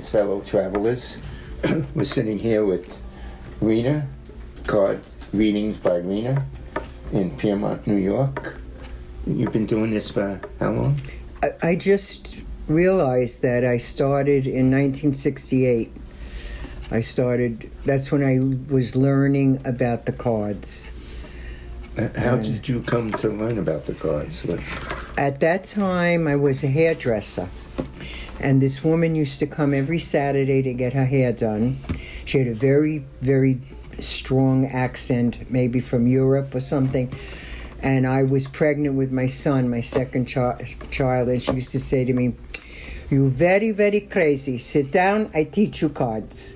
Greetings, fellow travelers. We're sitting here with Rena, card readings by Rena in Piermont, New York. You've been doing this for how long? I just realized that I started in 1968. That's when I was learning about the cards. How did you come to learn about the cards? At that time, I was a hairdresser. And this woman used to come every Saturday to get her hair done. She had a very, very strong accent, maybe from Europe or something. And I was pregnant with my son, my second child, and she used to say to me, "You very, very crazy. Sit down, I teach you cards."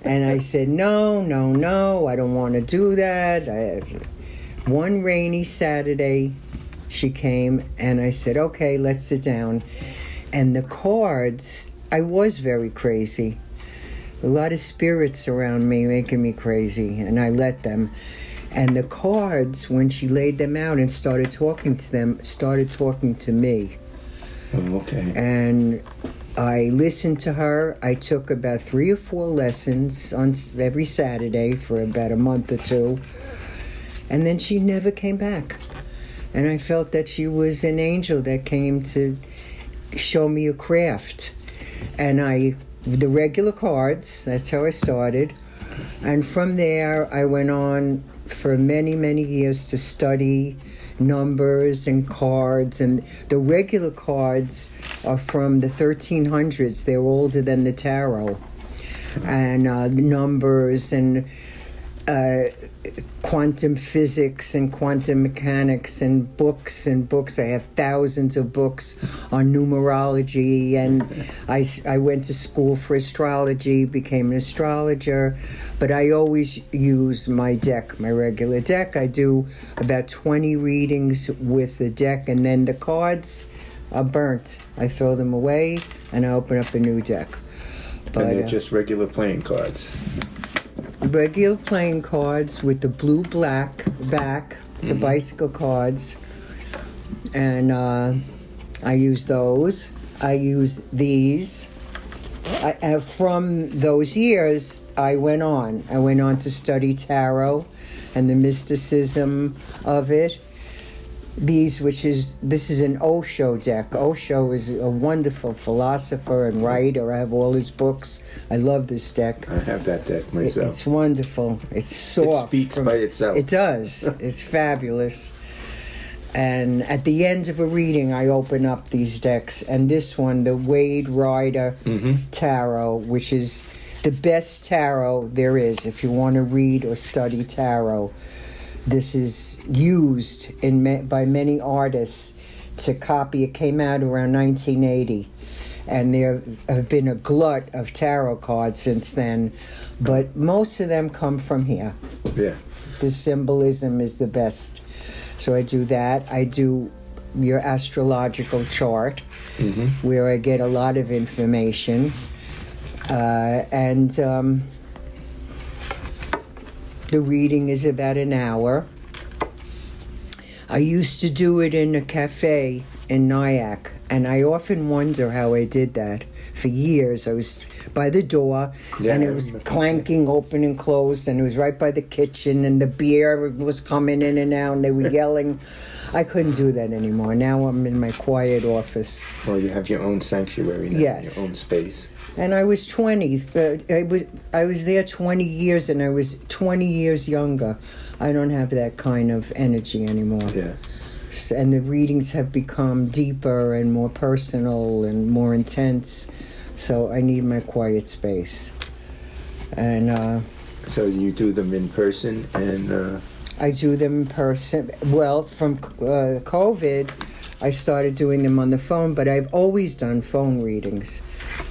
And I said, no, I don't want to do that. One rainy Saturday, she came, and I said, okay, let's sit down. And the cards, I was very crazy. A lot of spirits around me making me crazy, and I let them. And the cards, when she laid them out and started talking to them, started talking to me. Oh, okay. And I listened to her. I took about 3 or 4 lessons on every Saturday for about a month or 2. And then she never came back. And I felt that she was an angel that came to show me a craft. And the regular cards, that's how I started. And from there, I went on for many, many years to study numbers and cards. And the regular cards are from the 1300s. They're older than the tarot. And numbers and quantum physics and quantum mechanics and books. I have thousands of books on numerology, and I went to school for astrology, became an astrologer, but I always use my deck, my regular deck. I do about 20 readings with the deck, and then the cards are burnt. I throw them away, and I open up a new deck. But they're just regular playing cards. Regular playing cards with the blue-black back, the bicycle cards, and I use those. I use these. From those years, I went on to study tarot and the mysticism of it. This is an Osho deck. Osho is a wonderful philosopher and writer. I have all his books. I love this deck. I have that deck myself. It's wonderful. It's soft. It speaks by itself. It does. It's fabulous. And at the end of a reading, I open up these decks. And this one, the Wade Rider Tarot, which is the best tarot there is if you want to read or study tarot. This is used by many artists to copy. It came out around 1980, and there have been a glut of tarot cards since then, but most of them come from here. Yeah. The symbolism is the best. So I do that. I do your astrological chart, where I get a lot of information, and the reading is about an hour. I used to do it in a cafe in Nyack, and I often wonder how I did that. For years, I was by the door, and it was clanking open and closed, and it was right by the kitchen, and the beer was coming in and out, and they were yelling. I couldn't do that anymore. Now I'm in my quiet office. Well, you have your own sanctuary now, yes. Your own space. And I was 20. I was there 20 years, and I was 20 years younger. I don't have that kind of energy anymore. Yeah. And the readings have become deeper and more personal and more intense. So I need my quiet space. And so you do them in person, and I do them in person. Well, from COVID, I started doing them on the phone, but I've always done phone readings.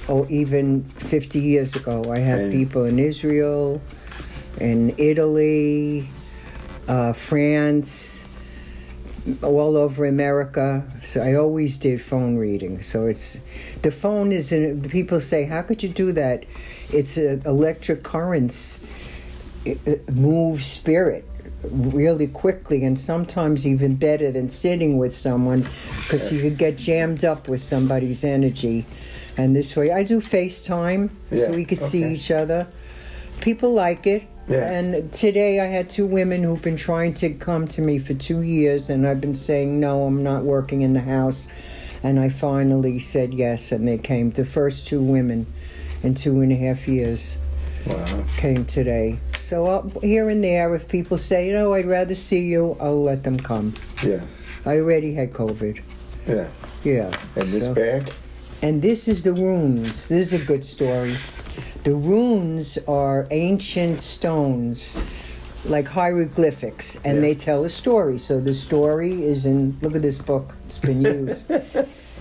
Oh, even 50 years ago, I had people in Israel, in Italy, France, all over America. So I always did phone readings. So the phone is, people say, how could you do that? It's electric currents. It moves spirit really quickly, and sometimes even better than sitting with someone, because you could get jammed up with somebody's energy. And this way, I do FaceTime so Yeah, we could see okay. each other. People like it. Yeah. And today I had 2 women who've been trying to come to me for 2 years, and I've been saying, no, I'm not working in the house. And I finally said yes, and they came. The first 2 women in 2.5 years Wow. came today. So here and there, if people say, no, I'd rather see you, I'll let them come. Yeah. I already had COVID. Yeah. Yeah. And this so- bag? And this is the runes. This is a good story. The runes are ancient stones, like hieroglyphics, and Yeah. they tell a story. So the story is in, look at this book, it's been used.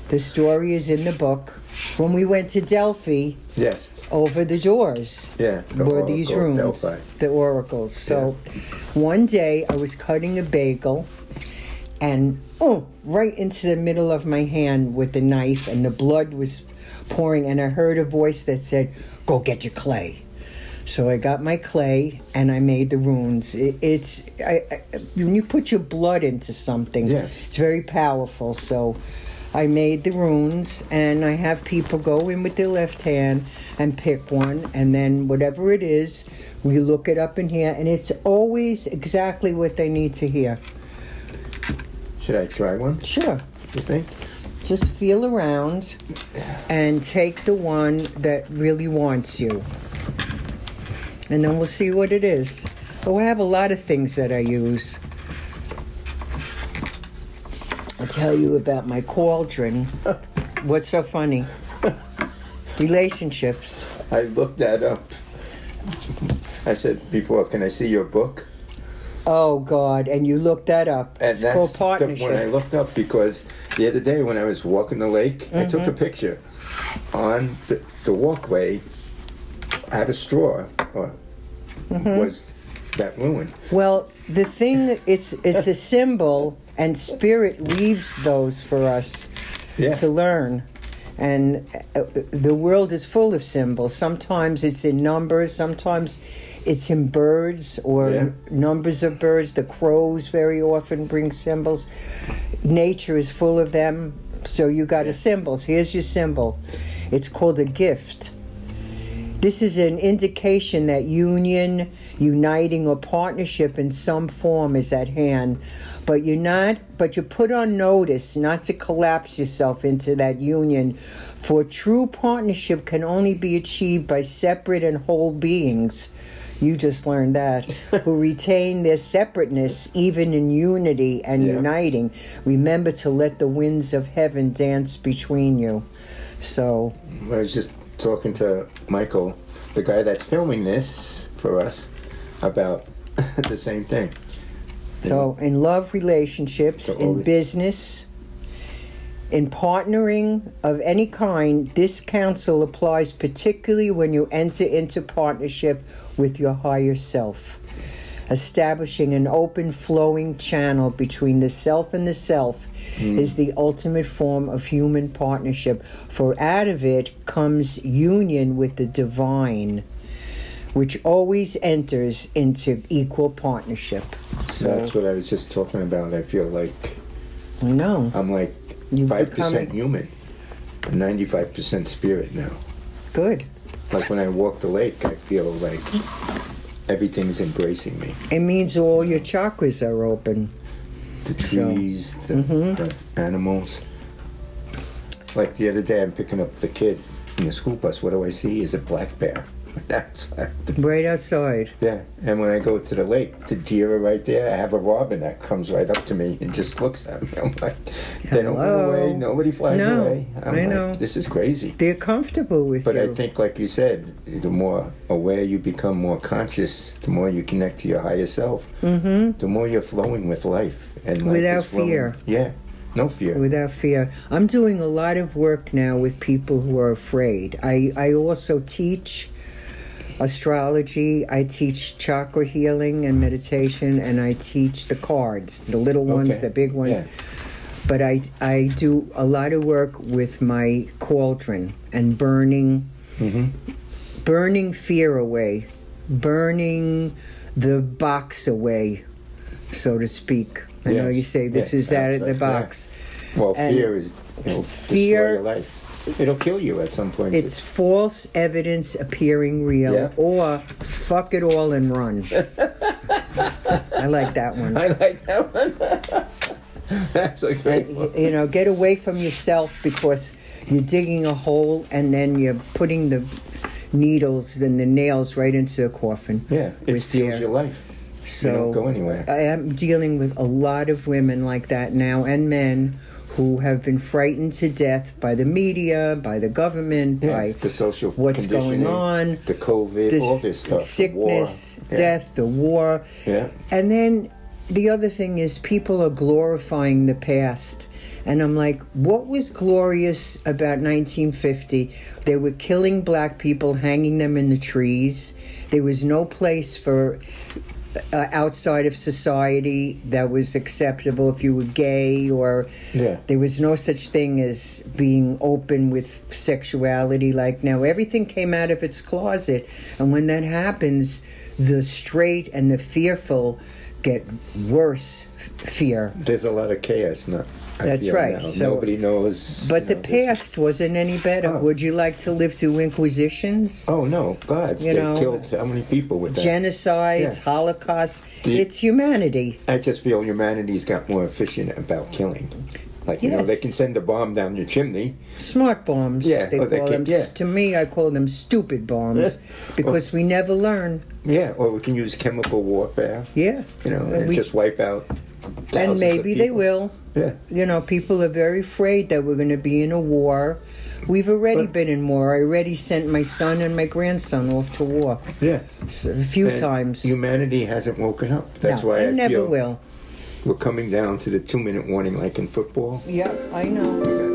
The story is in the book. When we went to Delphi, Yes. over the doors Yeah. The were these Oracle of runes, Delphi. the oracles. So one day I was cutting a bagel, and right into the middle of my hand with the knife, and the blood was pouring, and I heard a voice that said, go get your clay. So I got my clay and I made the runes. When you put your blood into something, Yes. it's very powerful. So I made the runes, and I have people go in with their left hand and pick one, and then whatever it is, we look it up in here, and it's always exactly what they need to hear. Should I try one, Sure. you think? Just feel around and take the one that really wants you. And then we'll see what it is. Oh, I have a lot of things that I use. I'll tell you about my cauldron. What's so funny? Relationships. I looked that up. I said before, can I see your book? Oh, God. And you looked that up. And It's called that's partnership. when I looked up, because the other day when I was walking the lake, I took a picture on the walkway. Had a straw, or was that ruined? Well, the thing, it's a symbol, and Spirit leaves those for us Yeah. to learn. And the world is full of symbols. Sometimes it's in numbers, sometimes it's in birds or Yeah. numbers of birds. The crows very often bring symbols. Nature is full of them. So you got a symbol. So here's your symbol. It's called a gift. This is an indication that union, uniting, or partnership in some form is at hand. But you're put on notice not to collapse yourself into that union. For true partnership can only be achieved by separate and whole beings. You just learned that. Who retain their separateness even in unity and uniting. Remember to let the winds of heaven dance between you. So I was just talking to Michael, the guy that's filming this for us, about the same thing. So in love relationships, So in always- business, in partnering of any kind, this counsel applies particularly when you enter into partnership with your higher self. Establishing an open flowing channel between the self and the self is the ultimate form of human partnership, for out of it comes union with the divine, which always enters into equal partnership. So that's what I was just talking about. I feel like I know. I'm like You've 5% become- human, 95% spirit now. Good. Like when I walk the lake, I feel like everything's embracing me. It means all your chakras are open. The So- trees, the animals. Like the other day, I'm picking up the kid in the school bus. What do I see? Is a black bear outside. Right outside. Yeah, and when I go to the lake, the deer are right there. I have a robin that comes right up to me and just looks at me. I'm like, they don't run Hello? away. Nobody flies No, away. I'm I like, know. this is crazy. They're comfortable with But you. I think, like you said, the more aware you become, more conscious, the more you connect to your higher self, the more you're flowing with life. And life Without is flowing. fear. Yeah, no fear. Without fear. I'm doing a lot of work now with people who are afraid. I also teach astrology, I teach chakra healing and meditation, and I teach the cards, the little ones, Okay. the big ones. Yeah. But I do a lot of work with my cauldron and burning fear away, burning the box away, so to speak. I know Yes. you say this Yeah, is out of the absolutely. box. Well, And fear is, fear- destroy your life. It'll kill you at some point. It's false evidence appearing real, Yeah. or fuck it all and run. I like that one. I like that one. That's a great one. You know, get away from yourself, because you're digging a hole and then you're putting the needles and the nails right into the coffin. Yeah, it with steals fear. your life. So You don't go anywhere. I am dealing with a lot of women like that now, and men who have been frightened to death by the media, by the government, Yeah, by the social what's going conditioning, on, the COVID, all this stuff, sickness, the war. death, the war. Yeah. And then the other thing is, people are glorifying the past. And I'm like, what was glorious about 1950? They were killing black people, hanging them in the trees. There was no place for outside of society that was acceptable if you were gay, or there was no such thing as being open with sexuality like now. Everything came out of its closet. And when that happens, the straight and the fearful get worse fear. There's a lot of chaos now. That's right. Now. So, nobody knows. But the past wasn't any better. Oh. Would you like to live through inquisitions? Oh no, God! You They know, killed how many people with that? Genocides, Yeah. Holocaust. It's humanity. I just feel humanity's got more efficient about killing. Like, you know, they Yes. can send a bomb down your chimney. Smart bombs. Yeah, They or they call can- them. yeah. To me, I call them stupid bombs, because we never learn. Yeah, or we can use chemical warfare. Yeah. You know, and just wipe out And thousands of maybe they people. will. Yeah. You know, people are very afraid that we're going to be in a war. We've already been in war. I already sent my son and my grandson off to war. Yeah. A few And times. Humanity hasn't woken up. That's No, why it I never feel will. we're coming down to the 2-minute warning like in football. Yeah, I know.